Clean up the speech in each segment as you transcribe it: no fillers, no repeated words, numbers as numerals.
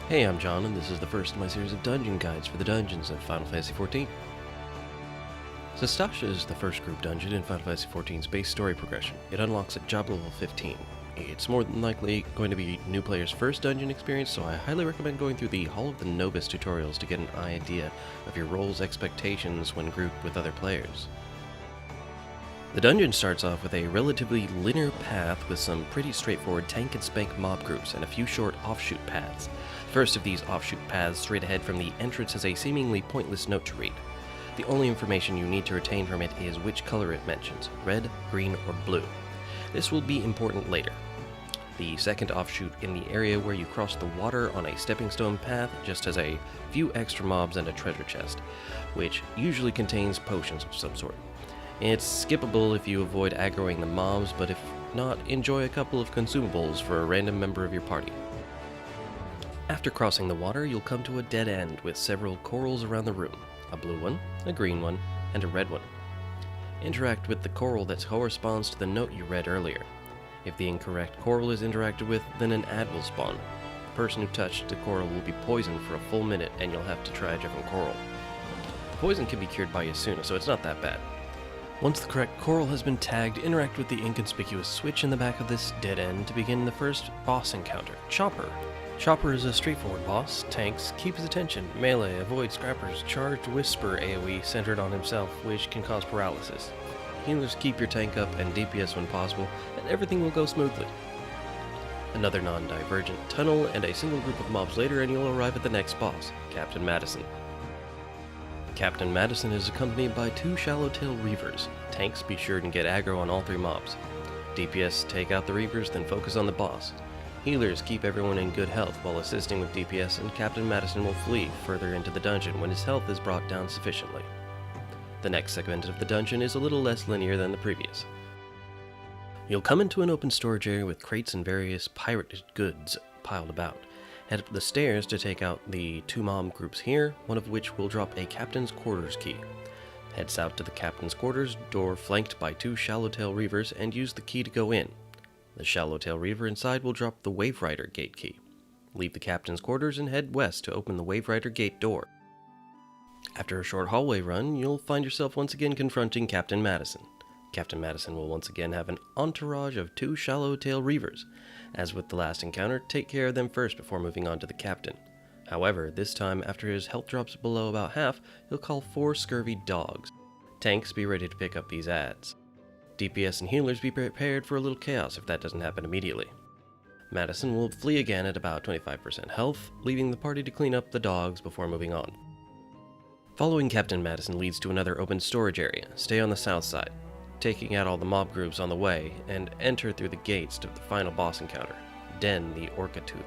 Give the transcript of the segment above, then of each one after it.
Hey, I'm John, and this is the first of my series of dungeon guides for the dungeons of Final Fantasy XIV. Sastasha is the first group dungeon in Final Fantasy XIV's base story progression. It unlocks at job level 15. It's more than likely going to be new players' first dungeon experience, so I highly recommend going through the Hall of the Novice tutorials to get an idea of your role's expectations when grouped with other players. The dungeon starts off with a relatively linear path with some pretty straightforward tank and spank mob groups and a few short offshoot paths. The first of these offshoot paths straight ahead from the entrance has a seemingly pointless note to read. The only information you need to retain from it is which color it mentions, red, green, or blue. This will be important later. The second offshoot in the area where you cross the water on a stepping stone path just has a few extra mobs and a treasure chest, which usually contains potions of some sort. It's skippable if you avoid aggroing the mobs, but if not, enjoy a couple of consumables for a random member of your party. After crossing the water, you'll come to a dead end with several corals around the room, a blue one, a green one, and a red one. Interact with the coral that corresponds to the note you read earlier. If the incorrect coral is interacted with, then an ad will spawn. The person who touched the coral will be poisoned for a full minute, and you'll have to try a different coral. The poison can be cured by Yasuna, so it's not that bad. Once the correct coral has been tagged, interact with the inconspicuous switch in the back of this dead end to begin the first boss encounter, Chopper. Chopper is a straightforward boss. Tanks, keep his attention, melee, avoid scrappers, charged whisper AoE centered on himself, which can cause paralysis. Healers, keep your tank up and DPS when possible, and everything will go smoothly. Another non-divergent tunnel and a single group of mobs later and you'll arrive at the next boss, Captain Madison. Captain Madison is accompanied by two Shallowtail Reavers. Tanks, be sure to get aggro on all three mobs. DPS, take out the Reavers, then focus on the boss. Healers, keep everyone in good health while assisting with DPS, and Captain Madison will flee further into the dungeon when his health is brought down sufficiently. The next segment of the dungeon is a little less linear than the previous. You'll come into an open storage area with crates and various pirated goods piled about. Head up the stairs to take out the two mob groups here, one of which will drop a captain's quarters key. Head south to the captain's quarters door flanked by two Shallowtail Reavers and use the key to go in. The Shallowtail Reaver inside will drop the Wave Rider gate key. Leave the captain's quarters and head west to open the Wave Rider gate door. After a short hallway run, you'll find yourself once again confronting Captain Madison. Captain Madison will once again have an entourage of two Shallowtail Reavers. As with the last encounter, take care of them first before moving on to the captain. However, this time, after his health drops below about half, he'll call 4 scurvy dogs. Tanks, be ready to pick up these ads. DPS and healers, be prepared for a little chaos if that doesn't happen immediately. Madison will flee again at about 25% health, leaving the party to clean up the dogs before moving on. Following Captain Madison leads to another open storage area. Stay on the south side, taking out all the mob groups on the way, and enter through the gates to the final boss encounter, Den the Orcatooth.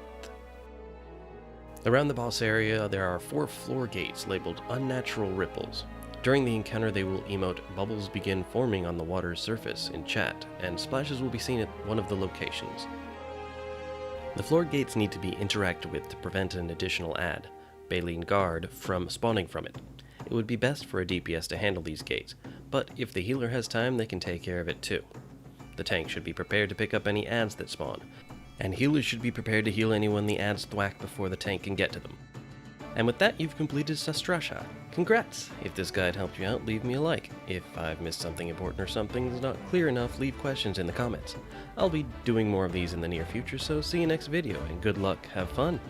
Around the boss area, there are 4 floor gates labeled Unnatural Ripples. During the encounter, they will emote bubbles begin forming on the water's surface in chat, and splashes will be seen at one of the locations. The floor gates need to be interacted with to prevent an additional ad, Baleen Guard, from spawning from it. It would be best for a DPS to handle these gates, but if the healer has time, they can take care of it too. The tank should be prepared to pick up any ads that spawn, and healers should be prepared to heal anyone the ads thwack before the tank can get to them. And with that, you've completed Sastasha. Congrats! If this guide helped you out, leave me a like. If I've missed something important or something's not clear enough, leave questions in the comments. I'll be doing more of these in the near future, so see you next video, and good luck, have fun!